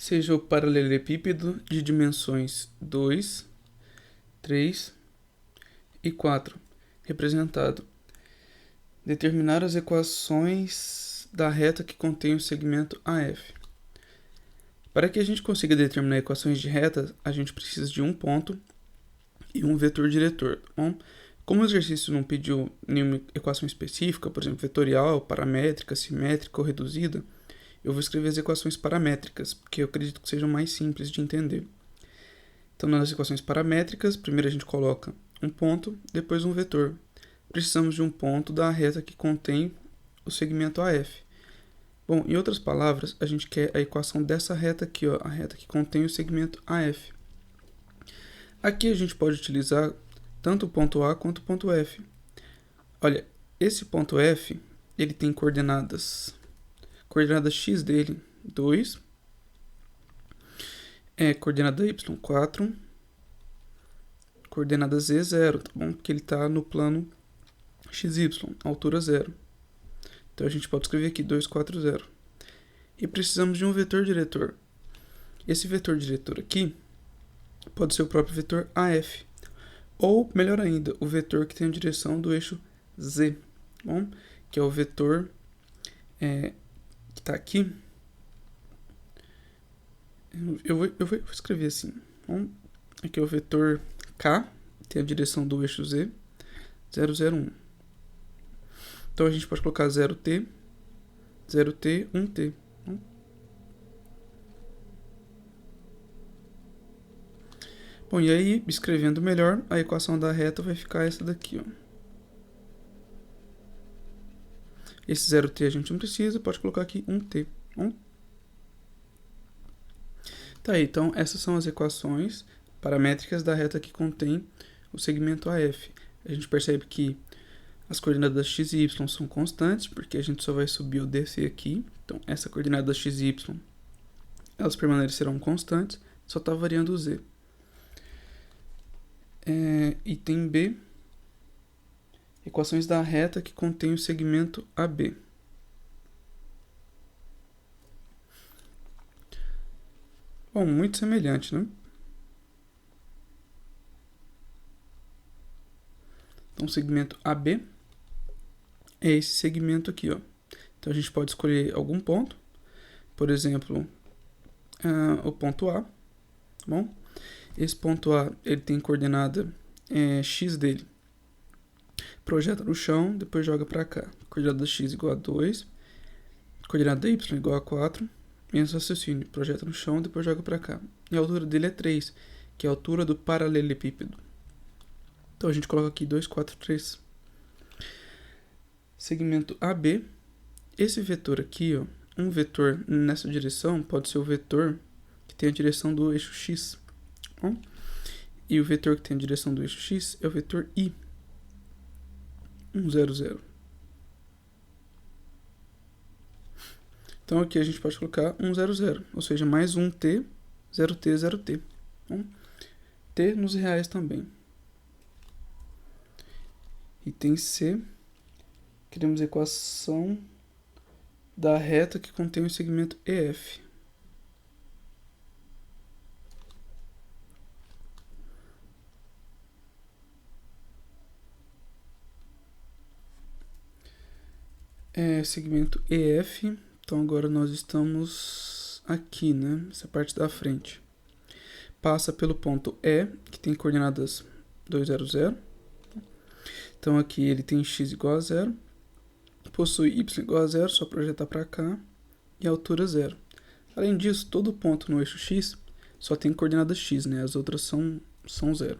seja o paralelepípedo de dimensões 2, 3 e 4, representado. Determinar as equações da reta que contém o segmento AF. Para que a gente consiga determinar equações de reta, a gente precisa de um ponto e um vetor diretor. Bom, como o exercício não pediu nenhuma equação específica, por exemplo, vetorial, paramétrica, simétrica ou reduzida, eu vou escrever as equações paramétricas, porque eu acredito que sejam mais simples de entender. Então, nas equações paramétricas, primeiro a gente coloca um ponto, depois um vetor. Precisamos de um ponto da reta que contém o segmento AF. Bom, em outras palavras, a gente quer a equação dessa reta aqui, ó, a reta que contém o segmento AF. Aqui a gente pode utilizar tanto o ponto A quanto o ponto F. Olha, esse ponto F, ele tem coordenadas x dele, 2, coordenada y, 4, coordenada z, 0, tá bom? Porque ele está no plano xy, altura 0. Então a gente pode escrever aqui 2, 4, 0. E precisamos de um vetor diretor. Esse vetor diretor aqui pode ser o próprio vetor AF. Ou, melhor ainda, o vetor que tem a direção do eixo Z, bom? Que é o vetor que está aqui. Eu vou escrever assim. Bom? Aqui é o vetor K, tem a direção do eixo Z, 0, 0, 1. Então a gente pode colocar 0t, 0t, 1t. Bom, e aí, escrevendo melhor, a equação da reta vai ficar essa daqui, ó. Esse 0t a gente não precisa, pode colocar aqui 1t. Bom? Tá aí, então essas são as equações paramétricas da reta que contém o segmento AF. A gente percebe que as coordenadas x e y são constantes, porque a gente só vai subir ou descer aqui. Então, essa coordenada x e y, elas permanecerão constantes, só está variando o z. Item B, equações da reta que contém o segmento AB. Bom, muito semelhante, né? Então, o segmento AB é esse segmento aqui, ó. Então, a gente pode escolher algum ponto, por exemplo, o ponto A, bom? Esse ponto A, ele tem coordenada x dele. Projeta no chão, depois joga para cá. Coordenada x igual a 2, coordenada y igual a 4, menos raciocínio. Projeta no chão, depois joga para cá. E a altura dele é 3, que é a altura do paralelepípedo. Então a gente coloca aqui 2, 4, 3. Segmento AB. Esse vetor aqui, ó, um vetor nessa direção pode ser o vetor que tem a direção do eixo x. Bom? E o vetor que tem a direção do eixo x é o vetor I. 1, 0, 0. Então aqui a gente pode colocar 1, 0, 0. Ou seja, mais um t, 0t, 0t. Bom? T nos reais também. Item C. Queremos a equação da reta que contém o segmento EF. Segmento EF. Então agora nós estamos aqui, né? Essa parte da frente. Passa pelo ponto E, que tem coordenadas 2, 0, 0. Então aqui ele tem x igual a 0. Possui y igual a 0, só projetar para cá. E a altura 0. Além disso, todo ponto no eixo x só tem coordenada x, né? As outras são 0.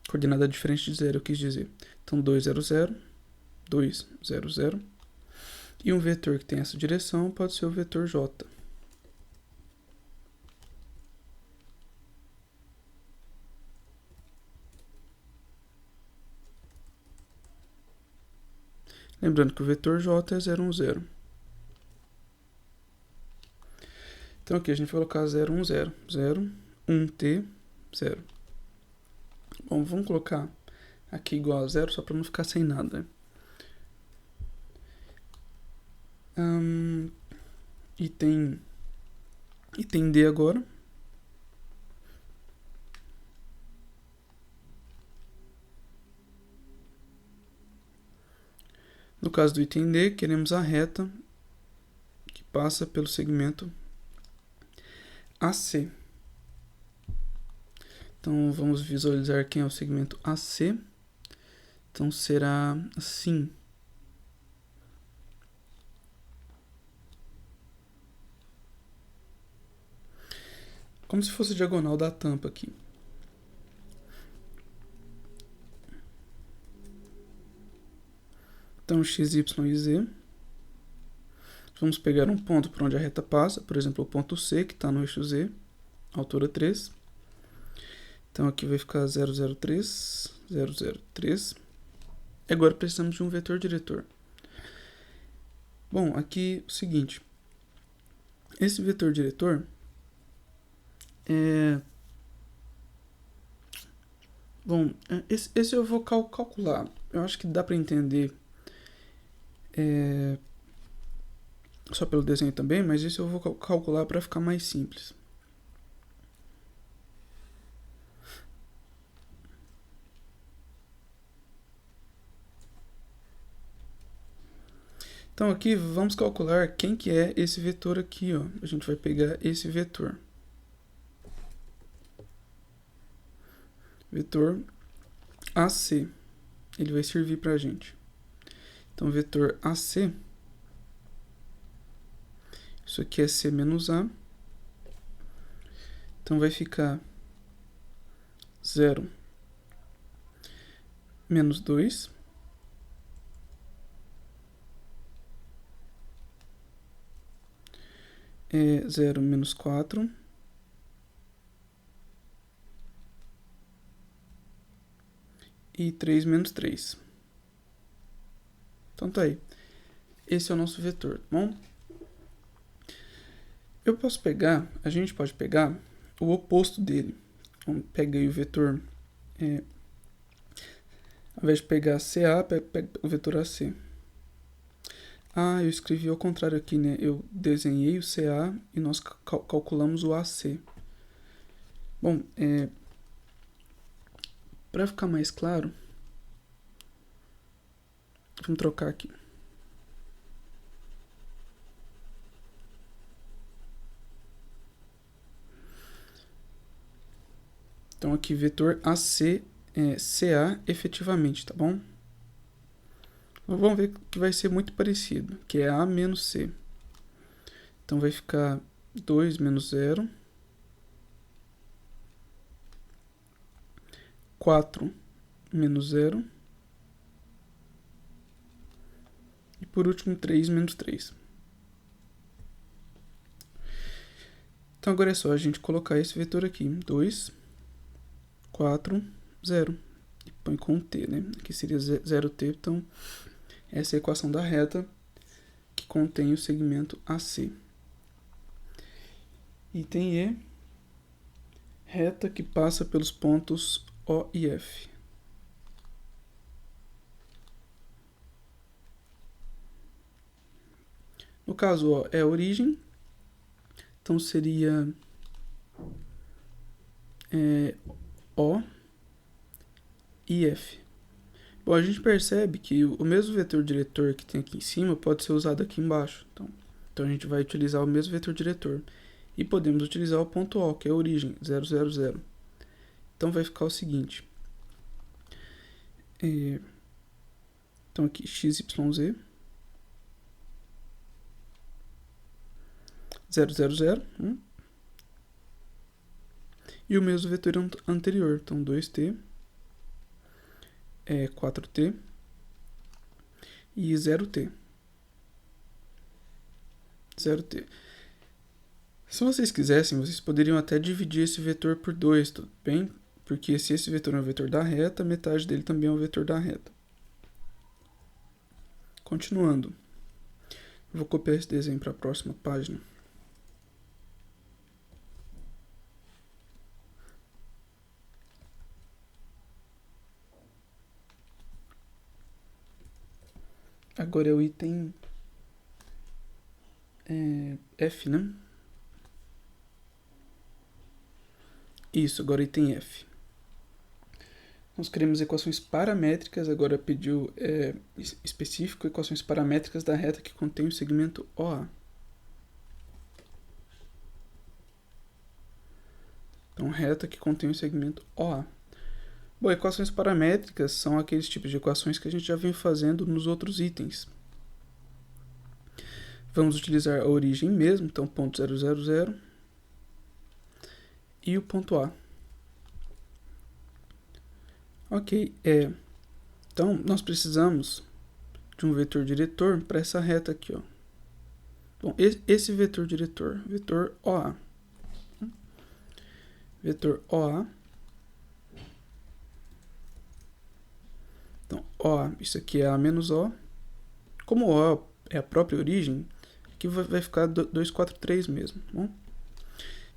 Coordenada diferente de 0, eu quis dizer. Então 2, 0, 0. 2, 0, 0. E um vetor que tem essa direção pode ser o vetor j. Lembrando que o vetor j é 0, 1, 0. Então aqui a gente vai colocar 0, 1, 0. 0, 1t, 0. Bom, vamos colocar aqui igual a 0 só para não ficar sem nada, né? Item Item D agora. No caso do item D, queremos a reta que passa pelo segmento AC. Então, vamos visualizar quem é o segmento AC. Então, será assim. Como se fosse a diagonal da tampa aqui. Então, x, y e z. Vamos pegar um ponto por onde a reta passa, por exemplo, o ponto C, que está no eixo Z, altura 3. Então, aqui vai ficar 003, 003. E agora precisamos de um vetor diretor. Bom, aqui o seguinte. Esse vetor diretor Bom, esse eu vou calcular. Eu acho que dá para entender só pelo desenho também, mas isso eu vou calcular para ficar mais simples. Então aqui vamos calcular quem que é esse vetor aqui, ó. A gente vai pegar esse vetor. Vetor AC. Ele vai servir para a gente. Então, vetor AC. Isso aqui é C menos A. Então, vai ficar 0 menos 2. É 0 menos 4. E 3 menos 3. Então tá aí. Esse é o nosso vetor, tá bom? A gente pode pegar o oposto dele. Então, pega aí o vetor, ao invés de pegar CA, pega o vetor AC. Ah, eu escrevi ao contrário aqui, né? Eu desenhei o CA e nós calculamos o AC. Bom, para ficar mais claro, vamos trocar aqui. Então aqui vetor AC é CA efetivamente, tá bom? Vamos ver que vai ser muito parecido, que é A menos C. Então vai ficar 2 menos 0. 4 menos 0. E por último 3 menos 3. Então agora é só a gente colocar esse vetor aqui. 2, 4, 0. E põe com t, né? Aqui seria 0t, então essa é a equação da reta que contém o segmento AC. Item E, reta que passa pelos pontos O e F. No caso, O é a origem, então seria O e F. Bom, a gente percebe que o mesmo vetor diretor que tem aqui em cima pode ser usado aqui embaixo. Então a gente vai utilizar o mesmo vetor diretor. E podemos utilizar o ponto O, que é a origem, 0, 0, 0. Então vai ficar o seguinte. Então aqui, x, y, z. 0, 0, 0. E o mesmo vetor anterior. Então 2t. 4t. E 0t. 0t. Se vocês quisessem, vocês poderiam até dividir esse vetor por 2, tudo bem? Porque se esse vetor é um vetor da reta, metade dele também é um vetor da reta. Continuando. Eu vou copiar esse desenho para a próxima página. Agora é o item F, né? Isso, agora item F. Nós queremos equações paramétricas, agora pediu específico, equações paramétricas da reta que contém o segmento OA. Então, reta que contém o segmento OA. Bom, equações paramétricas são aqueles tipos de equações que a gente já vem fazendo nos outros itens. Vamos utilizar a origem mesmo, então ponto 0, 0, 0 e o ponto A. Ok, então nós precisamos de um vetor diretor para essa reta aqui, ó. Bom, esse vetor diretor, vetor OA. Vetor OA. Então, OA, isso aqui é A menos O. Como O é a própria origem, aqui vai ficar 2, 4, 3 mesmo, bom?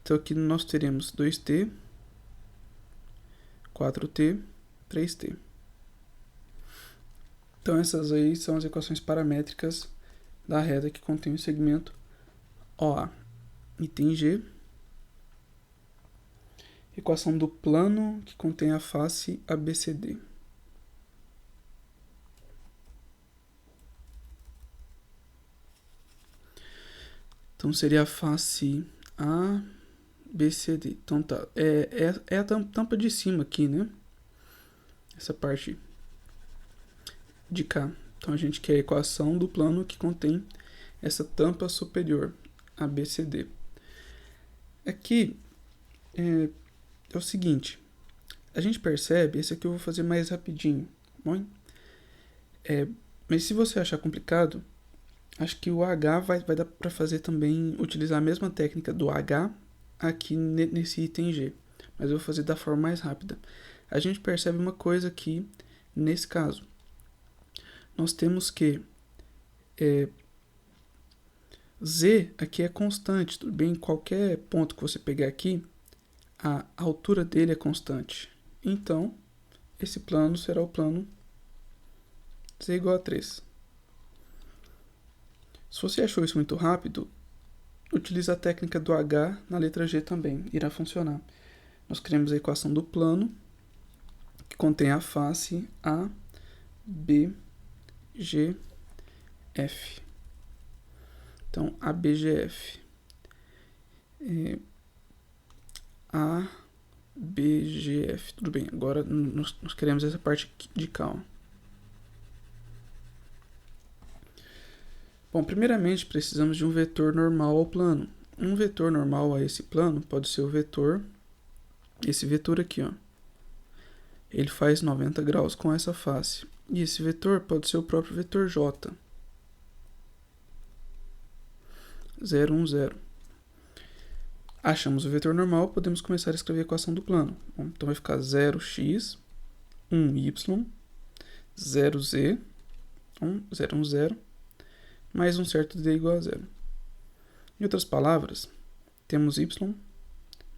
Então aqui nós teremos 2t, 4t, 3t. Então essas aí são as equações paramétricas da reta que contém o segmento OA. Item G. Equação do plano que contém a face ABCD. Então seria a face ABCD. Então tá, é a tampa de cima aqui, né? Essa parte de cá. Então a gente quer a equação do plano que contém essa tampa superior, ABCD. Aqui é o seguinte, a gente percebe, esse aqui eu vou fazer mais rapidinho, bom? Mas se você achar complicado, acho que o H vai dar para fazer também, utilizar a mesma técnica do H aqui nesse item G, mas eu vou fazer da forma mais rápida. A gente percebe uma coisa aqui, nesse caso, nós temos que Z aqui é constante, tudo bem? Qualquer ponto que você pegar aqui, a altura dele é constante. Então, esse plano será o plano Z igual a 3. Se você achou isso muito rápido, utilize a técnica do H na letra G também, irá funcionar. Nós criamos a equação do plano, que contém a face A, B, G, F. Então, ABGF. ABGF. Tudo bem, agora nós queremos essa parte de cá, ó. Bom, primeiramente precisamos de um vetor normal ao plano. Um vetor normal a esse plano pode ser o vetor, esse vetor aqui, ó. Ele faz 90 graus com essa face. E esse vetor pode ser o próprio vetor J. 0, 1, 0. Achamos o vetor normal, podemos começar a escrever a equação do plano. Bom, então vai ficar 0x, 1y, 0z, 0, 1, 0, mais um certo d igual a 0. Em outras palavras, temos y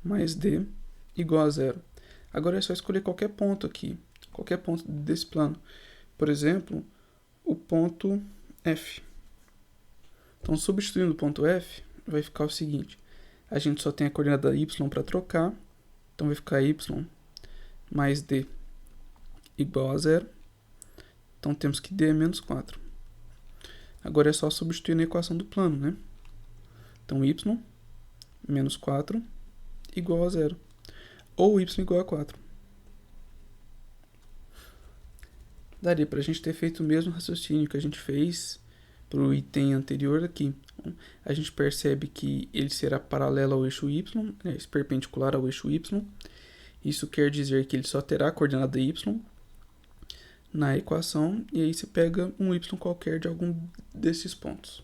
mais d igual a 0. Agora é só escolher qualquer ponto aqui, qualquer ponto desse plano. Por exemplo, o ponto F. Então, substituindo o ponto F, vai ficar o seguinte. A gente só tem a coordenada y para trocar. Então, vai ficar y mais d igual a 0. Então, temos que d é menos 4. Agora é só substituir na equação do plano, né? Então, y menos 4 igual a 0. Ou y igual a 4. Daria para a gente ter feito o mesmo raciocínio que a gente fez para o item anterior aqui. A gente percebe que ele será paralelo ao eixo y, perpendicular ao eixo y. Isso quer dizer que ele só terá a coordenada y na equação, e aí você pega um y qualquer de algum desses pontos.